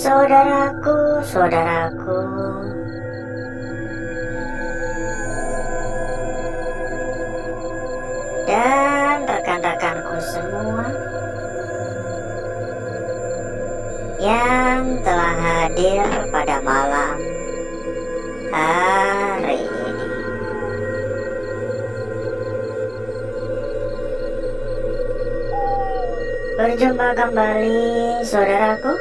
Saudaraku, saudaraku, dan rekan-rekanku semua yang telah hadir pada malam hari ini. Berjumpa kembali, saudaraku.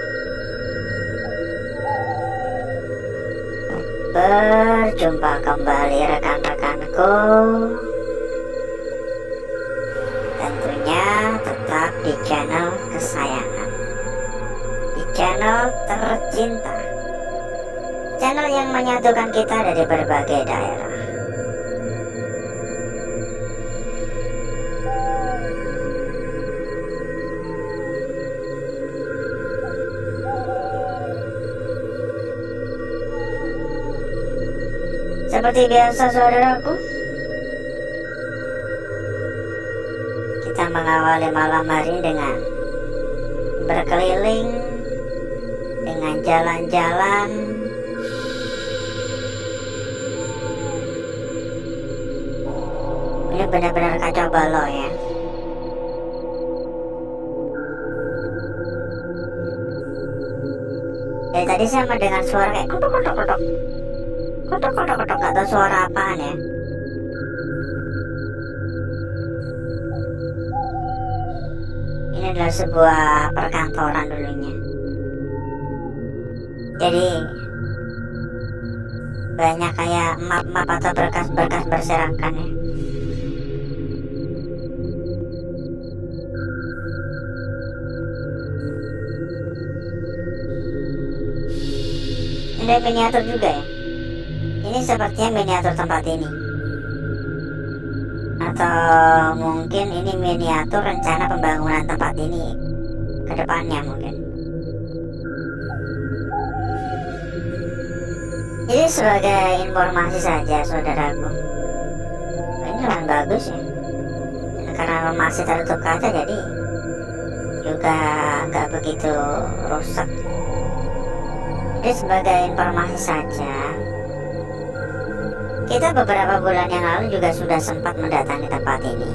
Berjumpa kembali, rekan-rekanku. Tentunya tetap di channel kesayangan, di channel tercinta, channel yang menyatukan kita dari berbagai daerah. Seperti biasa, saudaraku, kita mengawali malam hari dengan berkeliling, dengan jalan-jalan, ini benar-benar kacau balau ya. Dari tadi saya mendengar suara kayak kodok, gak tahu suara apaan ya. Ini adalah sebuah perkantoran dulunya. Jadi banyak kayak map-map atau berkas-berkas berserakan ya. Ini miniatur juga ya. Ini sepertinya miniatur tempat ini, atau mungkin ini miniatur rencana pembangunan tempat ini ke depannya mungkin. Jadi sebagai informasi saja, saudaraku, ini lumayan bagus ya. Karena masih tertutup kaca, jadi juga nggak begitu rusak. Jadi sebagai informasi saja, kita beberapa bulan yang lalu juga sudah sempat mendatangi tempat ini.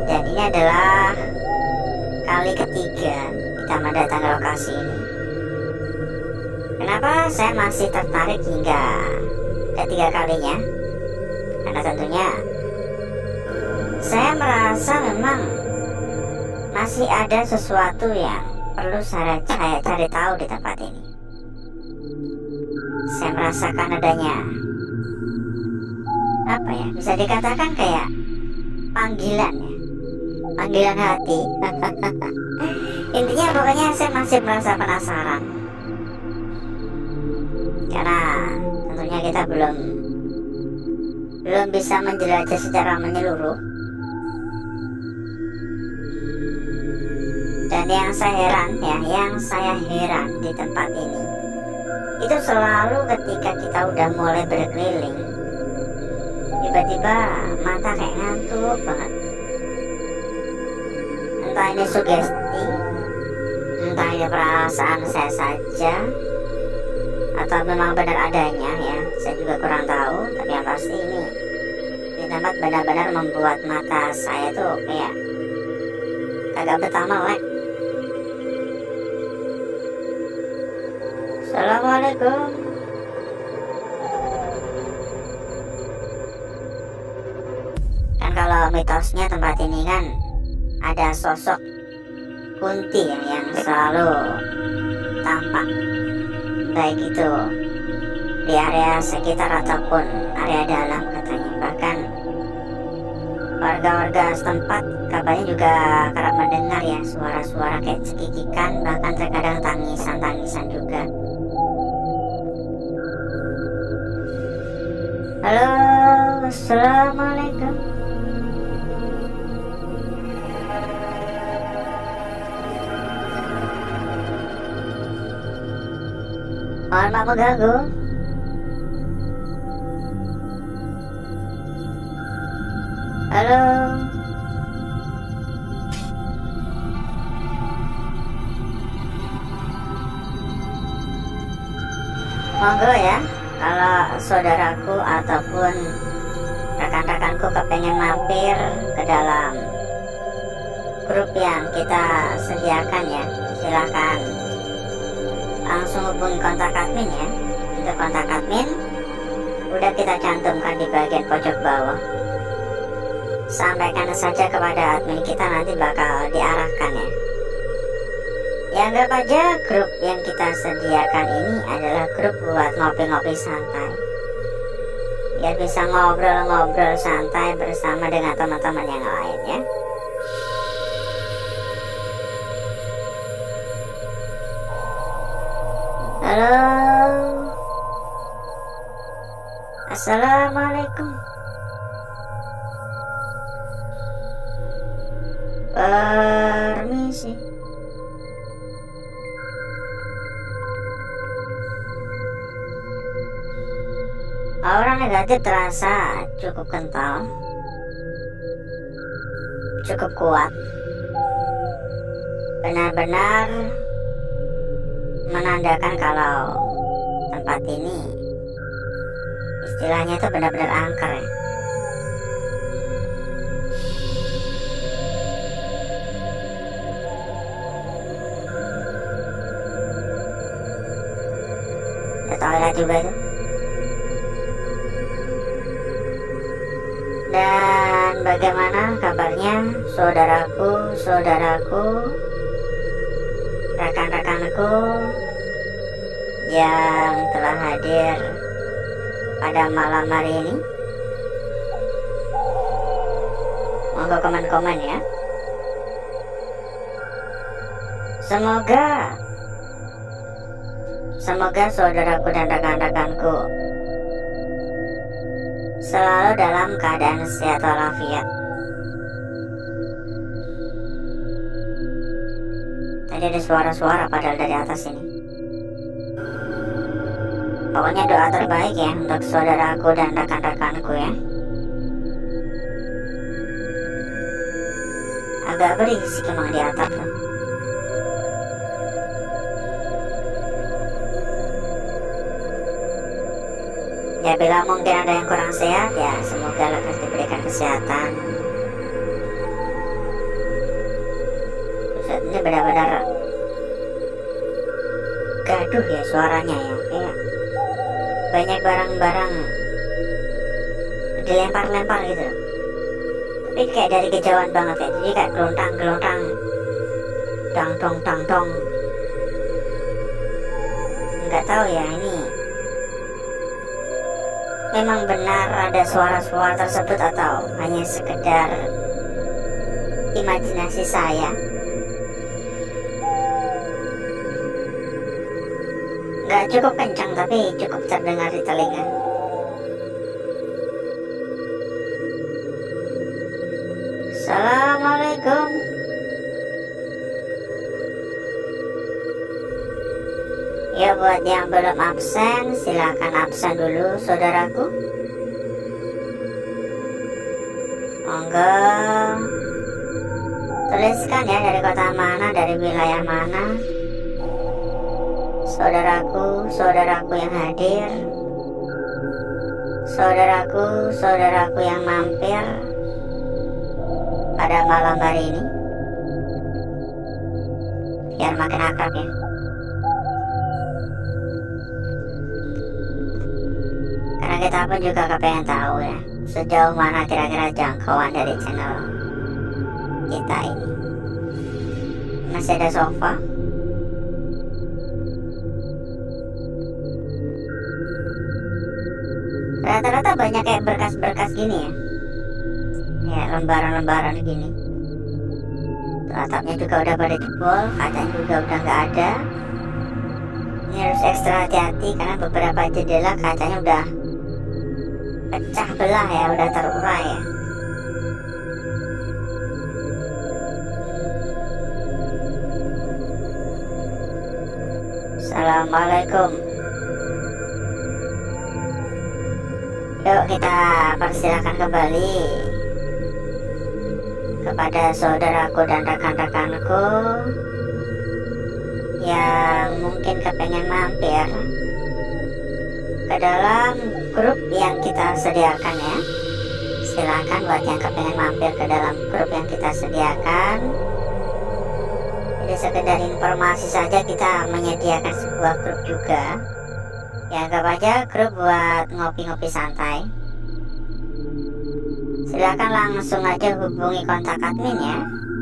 Dan ini adalah kali ketiga kita mendatangi lokasi ini. Kenapa saya masih tertarik hingga ketiga kalinya? Karena tentunya saya merasa memang masih ada sesuatu yang perlu saya cari tahu di tempat ini. Saya merasakan adanya, apa ya, bisa dikatakan kayak panggilan ya, panggilan hati. Intinya pokoknya saya masih merasa penasaran, karena tentunya kita belum bisa menjelajah secara menyeluruh. Dan yang saya heran di tempat ini itu selalu ketika kita udah mulai berkeliling, tiba-tiba mata kayak ngantuk banget. Entah ini sugesti, entah ini perasaan saya saja, atau memang benar adanya ya, saya juga kurang tahu. Tapi yang pasti ini tempat benar-benar membuat mata saya tuh kayak kagak betah melek. Assalamualaikum. Kan kalau mitosnya tempat ini kan ada sosok Kunti ya, yang selalu tampak, baik itu di area sekitar ataupun area dalam katanya. Bahkan warga-warga setempat kabarnya juga kerap mendengar ya suara-suara kayak cekikikan, bahkan terkadang tangisan-tangisan juga. Halo, assalamualaikum. Mohon maaf mengganggu. Halo. Monggo ya, kalau saudaraku ataupun rekan-rekanku kepengen mampir ke dalam grup yang kita sediakan ya, silahkan langsung hubungi kontak admin ya. Untuk kontak admin udah kita cantumkan di bagian pojok bawah. Sampaikan saja kepada admin kita, nanti bakal diarahkan ya. Ya anggap aja grup yang kita sediakan ini adalah grup buat ngopi-ngopi santai, biar bisa ngobrol-ngobrol santai bersama dengan teman-teman yang lain ya. Halo, assalamualaikum. Permisi. Aura negatif terasa cukup kental, cukup kuat, benar-benar menandakan kalau tempat ini istilahnya itu benar-benar angker ya. Ada toilet juga itu. Dan bagaimana kabarnya saudaraku, rekan-rekanku yang telah hadir pada malam hari ini? Monggo komen-komen ya. Semoga saudaraku dan rekan-rekanku selalu dalam keadaan sehat walafiat. Tadi ada suara-suara padahal dari atas ini. Pokoknya doa terbaik ya untuk saudaraku dan rekan-rekanku ya. Agak berisik emang di atap tuh. Ya bila mungkin ada yang kurang sehat ya, semoga lekas diberikan kesehatan. Ini benar-benar gaduh ya suaranya ya, kayak banyak barang-barang dilempar-lempar gitu. Tapi kayak dari kejauhan banget ya, jadi kayak gelontang-gelontang, dang-dong. Nggak tahu ya ini memang benar ada suara-suara tersebut atau hanya sekedar imajinasi saya. Nggak cukup kencang tapi cukup terdengar di telinga. Assalamualaikum. Ya buat yang belum absen, silakan absen dulu saudaraku. Monggo tuliskan ya dari kota mana, dari wilayah mana saudaraku yang hadir, saudaraku yang mampir pada malam hari ini, biar makin akrab ya. Karena kita pun juga kepengen tahu ya, sejauh mana kira-kira jangkauan dari channel kita ini. Masih ada sofa. Rata-rata banyak kayak berkas-berkas gini ya. Ya lembaran-lembaran gini. Atapnya juga udah pada jebol, kacanya juga udah nggak ada. Ini harus ekstra hati-hati karena beberapa jendela kacanya udah pecah belah ya, udah terurai ya. Assalamualaikum. Yuk kita persilakan kembali kepada saudaraku dan rekan-rekanku yang mungkin kepengen mampir ke dalam grup yang kita sediakan ya. Silakan buat yang kepengen mampir ke dalam grup yang kita sediakan. Jadi sekedar informasi saja, kita menyediakan sebuah grup juga. Ya, anggap aja grup buat ngopi-ngopi santai. Silakan langsung aja hubungi kontak admin ya,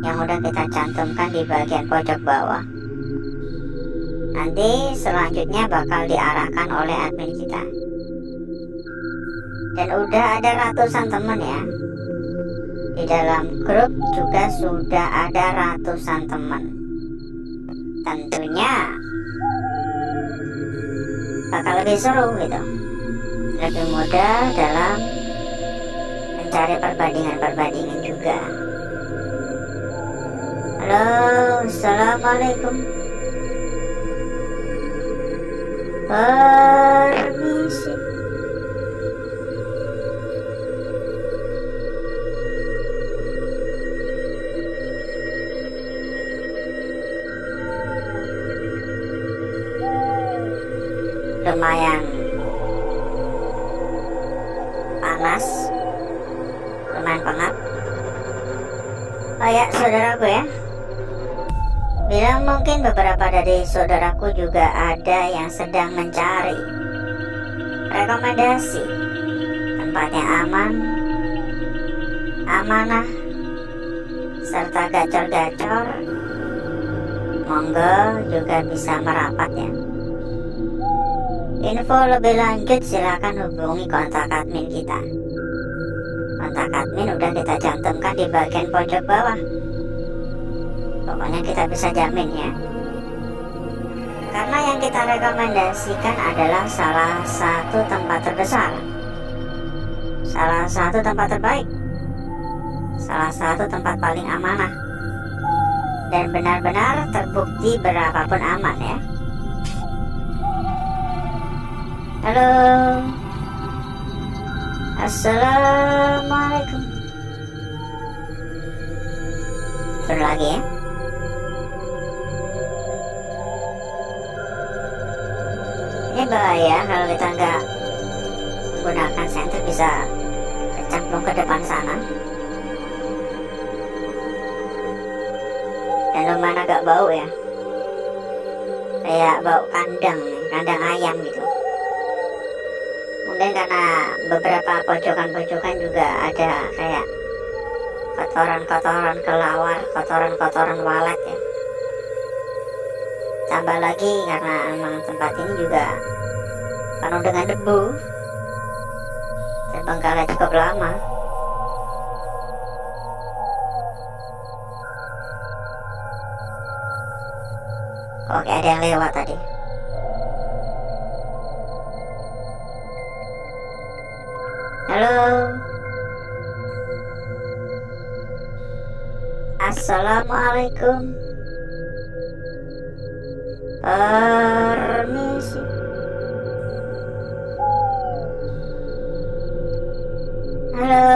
yang udah kita cantumkan di bagian pojok bawah. Nanti selanjutnya bakal diarahkan oleh admin kita. Dan udah ada ratusan teman ya. Di dalam grup juga sudah ada ratusan teman. Tentunya bakal lebih seru gitu, lebih mudah dalam mencari perbandingan juga. Halo, assalamualaikum. Permisi. Lumayan panas, lumayan pengap. Oh ya, saudaraku ya, bilang mungkin beberapa dari saudaraku juga ada yang sedang mencari rekomendasi tempat yang aman, amanah, serta gacor-gacor. Monggo juga bisa merapat ya. Info lebih lanjut silakan hubungi kontak admin kita. Kontak admin udah kita cantumkan di bagian pojok bawah. Pokoknya kita bisa jamin ya, karena yang kita rekomendasikan adalah salah satu tempat terbesar, salah satu tempat terbaik, salah satu tempat paling amanah, dan benar-benar terbukti berapapun aman ya. Halo, assalamualaikum. Turun lagi ya. Ini bahaya kalau kita nggak menggunakan senter, bisa kecemplung ke depan sana. Dan lumayan agak bau ya, kayak bau kandang ayam gitu. Mungkin karena beberapa pojokan-pojokan juga ada kayak kotoran-kotoran kelawar, kotoran-kotoran walet ya. Tambah lagi karena memang tempat ini juga penuh dengan debu, terbengkalai cukup lama. Oke, ada yang lewat tadi. Halo, assalamualaikum. Permisi. Halo.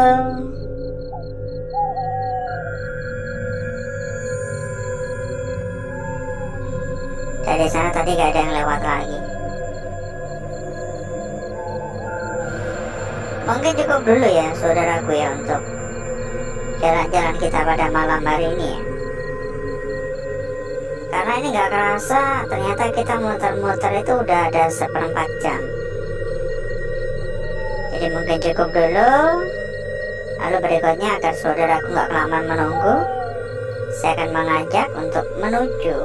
Dari sana tadi gak ada yang lewat lagi. Mungkin cukup dulu ya saudaraku ya untuk jalan-jalan kita pada malam hari ini ya. Karena ini gak kerasa ternyata kita muter-muter itu udah ada 1/4 jam. Jadi mungkin cukup dulu. Lalu berikutnya agar saudaraku gak kelamaan menunggu, saya akan mengajak untuk menuju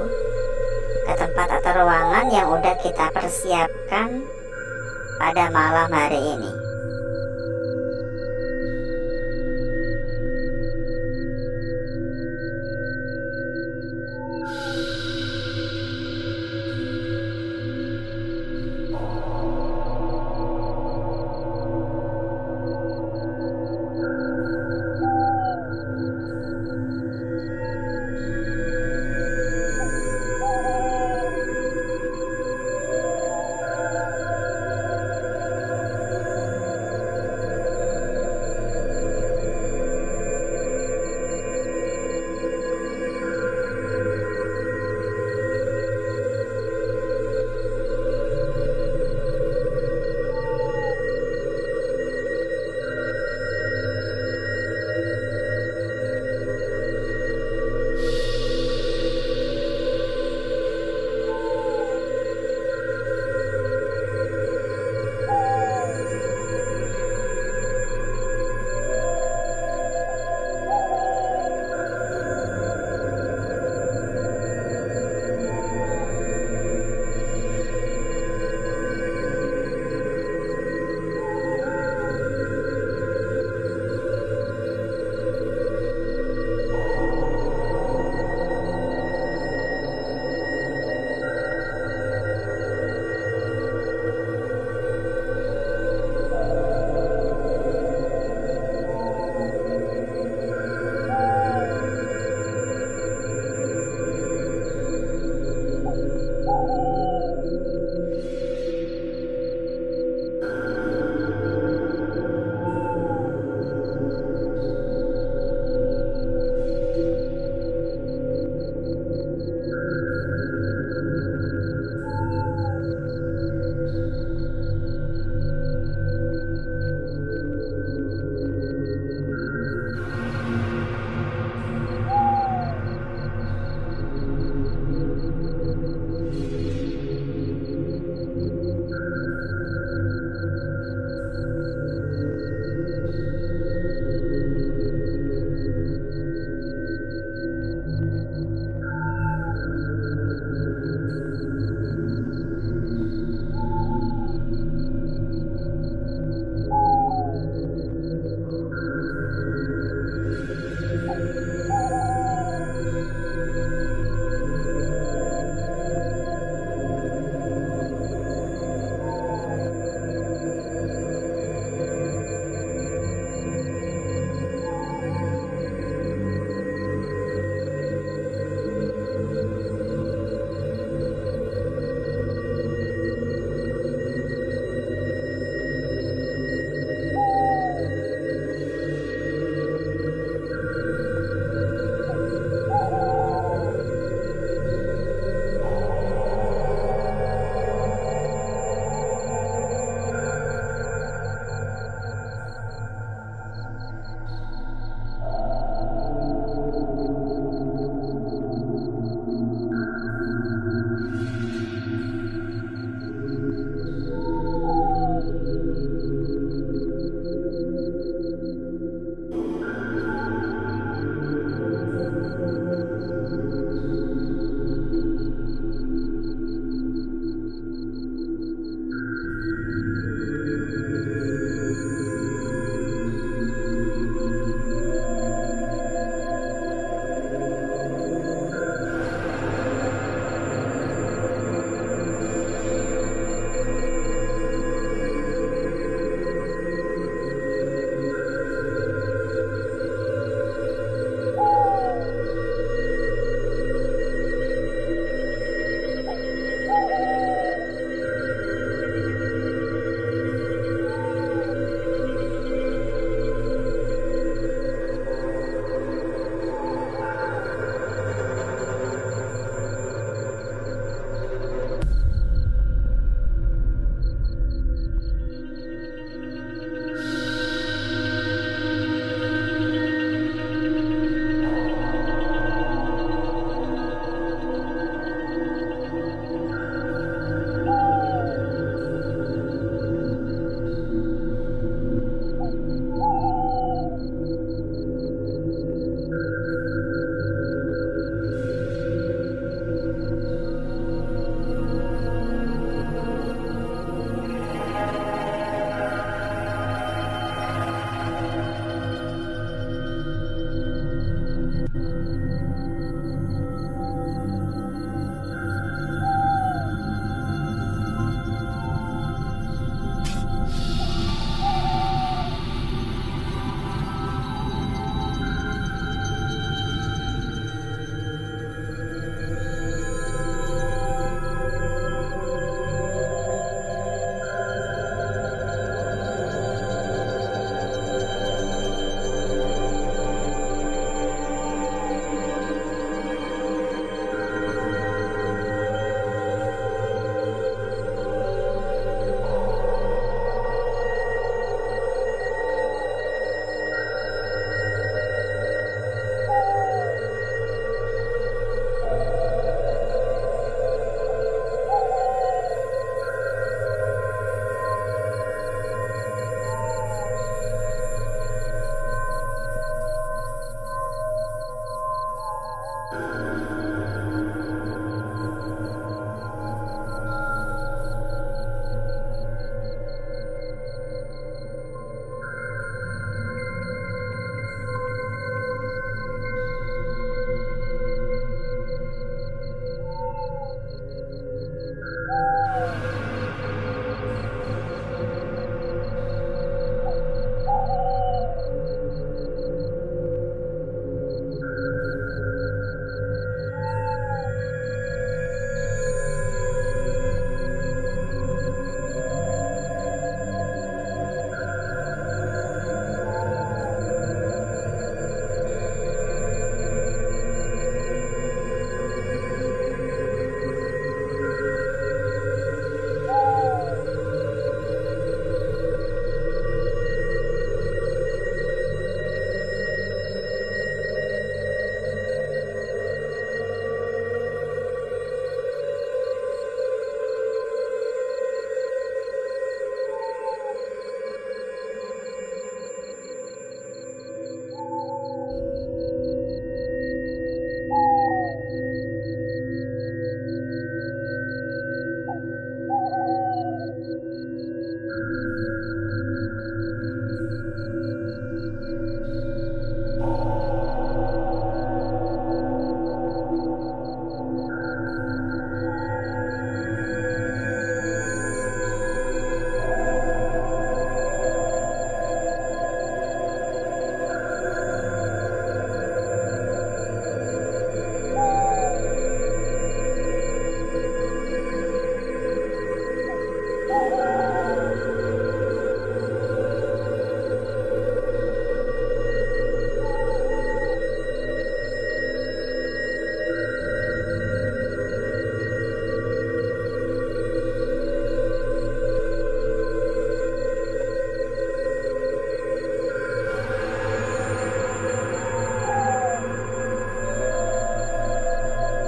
ke tempat atau ruangan yang udah kita persiapkan pada malam hari ini.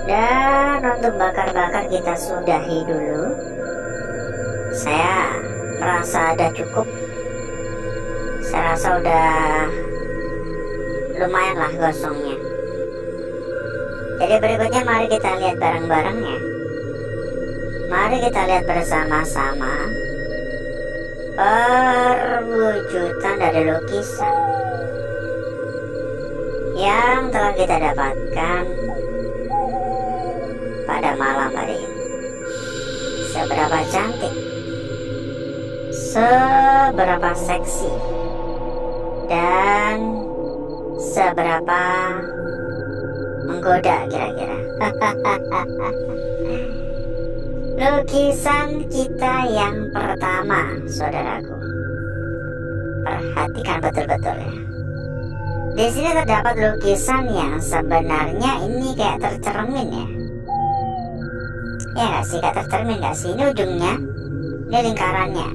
Dan untuk bakar-bakar kita sudahi dulu. Saya merasa ada cukup. Saya rasa udah lumayan lah gosongnya. Jadi berikutnya mari kita lihat bareng-barengnya. Mari kita lihat bersama-sama perwujudan dari lukisan yang telah kita dapatkan pada malam hari ini. Seberapa cantik, seberapa seksi, dan seberapa menggoda kira-kira. Lukisan kita yang pertama, saudaraku. Perhatikan betul-betul ya. Di sini terdapat lukisan yang sebenarnya ini kayak tercermin ya. Ya nggak sih, kayak tercermin nggak sih? Ini ujungnya, ini lingkarannya.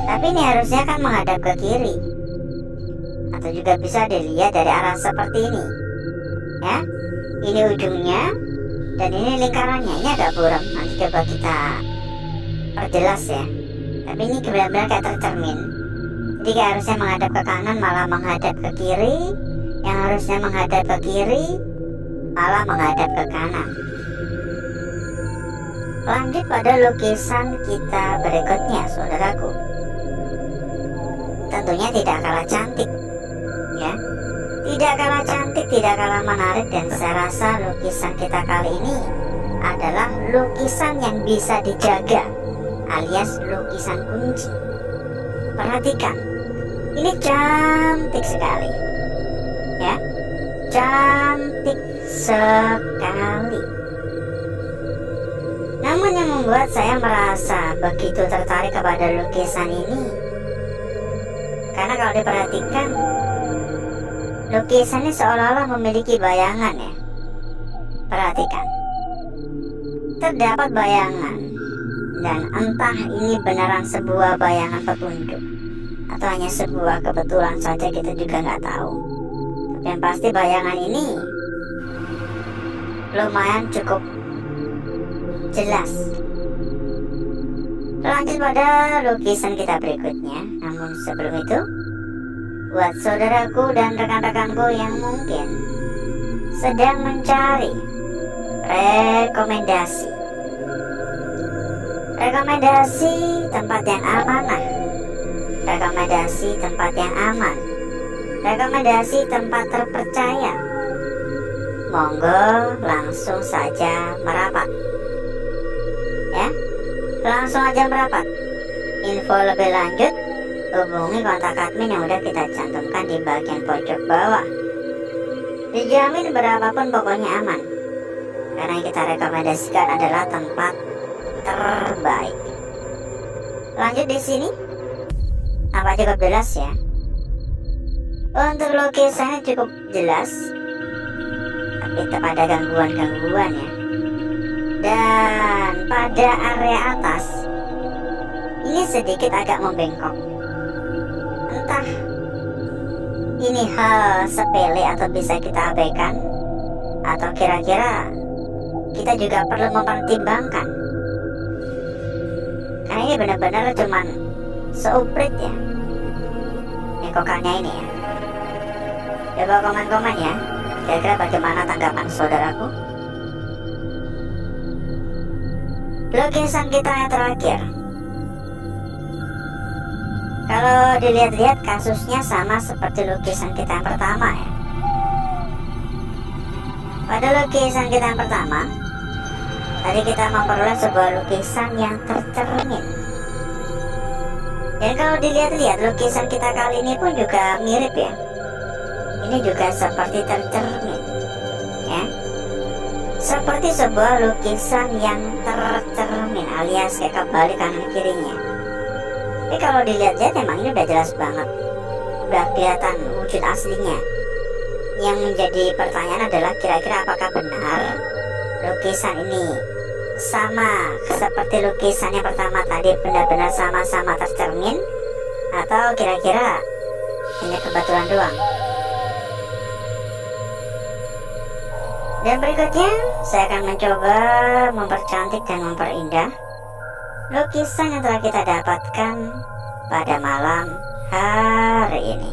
Tapi ini harusnya kan menghadap ke kiri. Atau juga bisa dilihat dari arah seperti ini. Ya, ini ujungnya dan ini lingkarannya. Ini agak buram. Nanti coba kita perjelas ya. Tapi ini benar-benar kayak tercermin. Jadi kayak harusnya menghadap ke kanan malah menghadap ke kiri. Yang harusnya menghadap ke kiri malah menghadap ke kanan. Lanjut pada lukisan kita berikutnya, saudaraku. Tentunya tidak kalah cantik, ya. Tidak kalah cantik, tidak kalah menarik, dan saya rasa lukisan kita kali ini adalah lukisan yang bisa dijaga, alias lukisan kunci. Perhatikan, ini cantik sekali, ya, cantik sekali. Namun yang membuat saya merasa begitu tertarik kepada lukisan ini, karena kalau diperhatikan, lukisan ini seolah-olah memiliki bayangan ya. Perhatikan, terdapat bayangan, dan entah ini beneran sebuah bayangan petunjuk atau hanya sebuah kebetulan saja, kita juga nggak tahu. Tapi yang pasti bayangan ini lumayan cukup jelas. Lanjut pada lukisan kita berikutnya. Namun sebelum itu, buat saudaraku dan rekan-rekanku yang mungkin sedang mencari rekomendasi. Rekomendasi tempat yang amanah, rekomendasi tempat yang aman, rekomendasi tempat terpercaya. Monggo langsung saja merapat. Ya, langsung aja merapat. Info lebih lanjut hubungi kontak admin yang udah kita cantumkan di bagian pojok bawah. Dijamin berapapun pokoknya aman, karena yang kita rekomendasikan adalah tempat terbaik. Lanjut di sini, apa cukup jelas ya? Untuk lukisannya cukup jelas, tapi tetap ada gangguan-gangguan ya. Dan pada area atas ini sedikit agak membengkok. Entah ini hal sepele atau bisa kita abaikan, atau kira-kira kita juga perlu mempertimbangkan, karena ini benar-benar cuman seuprit ya bengkokannya ini ya. Coba komen-komen ya, kira-kira bagaimana tanggapan saudaraku. Lukisan kita yang terakhir, kalau dilihat-lihat kasusnya sama seperti lukisan kita yang pertama ya. Pada lukisan kita yang pertama, tadi kita memperoleh sebuah lukisan yang tercermin. Dan kalau dilihat-lihat lukisan kita kali ini pun juga mirip ya. Ini juga seperti tercermin ya. Seperti sebuah lukisan yang tercermin alias kayak kebalik kanan kirinya. Tapi kalau dilihat-lihat emang ini udah jelas banget, udah kelihatan wujud aslinya. Yang menjadi pertanyaan adalah kira-kira apakah benar lukisan ini sama seperti lukisan yang pertama tadi, benar-benar sama-sama tercermin, atau kira-kira ini kebetulan doang. Dan berikutnya saya akan mencoba mempercantik dan memperindah lukisan yang telah kita dapatkan pada malam hari ini.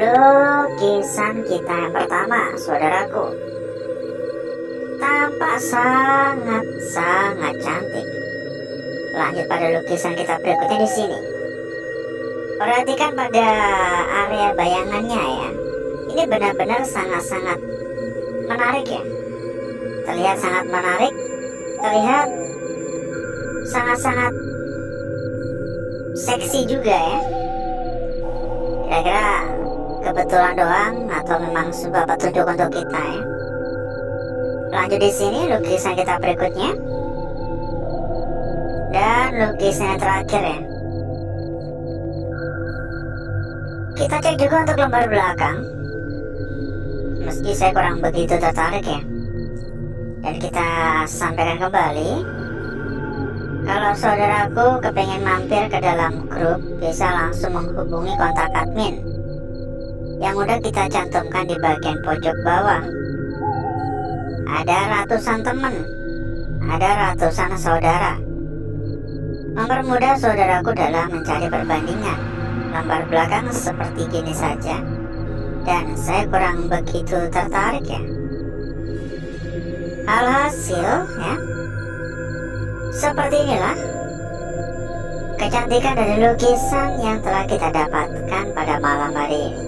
Lukisan kita yang pertama, saudaraku, tampak sangat-sangat cantik. Lanjut pada lukisan kita berikutnya di sini. Perhatikan pada area bayangannya ya. Ini benar-benar sangat-sangat menarik ya. Terlihat sangat menarik, terlihat sangat-sangat seksi juga ya. Kira-kira kebetulan doang atau memang sebuah petunjuk untuk kita ya. Lanjut di sini lukisan kita berikutnya. Dan lukisan yang terakhir ya. Kita cek juga untuk lembar belakang. Meski saya kurang begitu tertarik ya. Dan kita sampaikan kembali, kalau saudaraku kepengen mampir ke dalam grup, bisa langsung menghubungi kontak admin yang udah kita cantumkan di bagian pojok bawah. Ada ratusan teman, ada ratusan saudara. Mempermudah saudaraku dalam mencari perbandingan lembar belakang seperti gini saja. Dan saya kurang begitu tertarik ya. Alhasil ya, seperti inilah kecantikan dari lukisan yang telah kita dapatkan pada malam hari ini.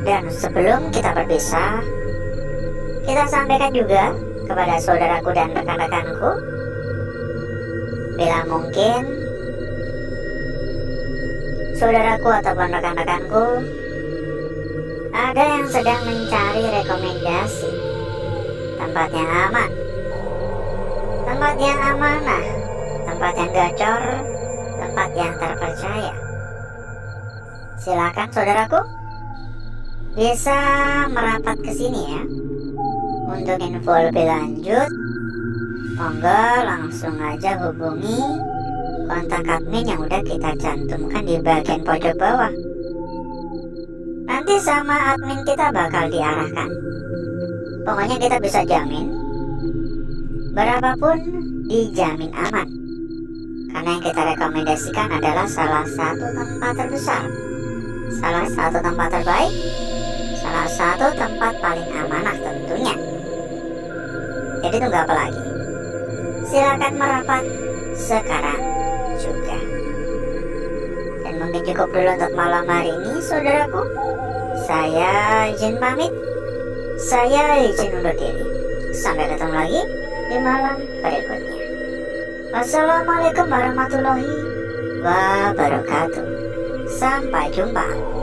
Dan sebelum kita berpisah, kita sampaikan juga kepada saudaraku dan rekan-rekanku, bila mungkin saudaraku ataupun rekan-rekanku ada yang sedang mencari rekomendasi tempat yang aman, tempat yang amanah, tempat yang gacor, tempat yang terpercaya, silakan saudaraku bisa merapat ke sini ya. Untuk info lebih lanjut, monggo langsung aja hubungi kontak admin yang udah kita cantumkan di bagian pojok bawah. Nanti sama admin kita bakal diarahkan. Pokoknya kita bisa jamin, berapapun dijamin aman. Karena yang kita rekomendasikan adalah salah satu tempat terbesar, salah satu tempat terbaik, salah satu tempat paling amanah tentunya. Jadi tunggu apa lagi? Silakan merapat sekarang juga. Dan mungkin cukup dulu untuk malam hari ini saudaraku. Saya izin pamit. Saya izin undur diri. Sampai ketemu lagi di malam berikutnya. Wassalamualaikum warahmatullahi wabarakatuh. Sampai jumpa.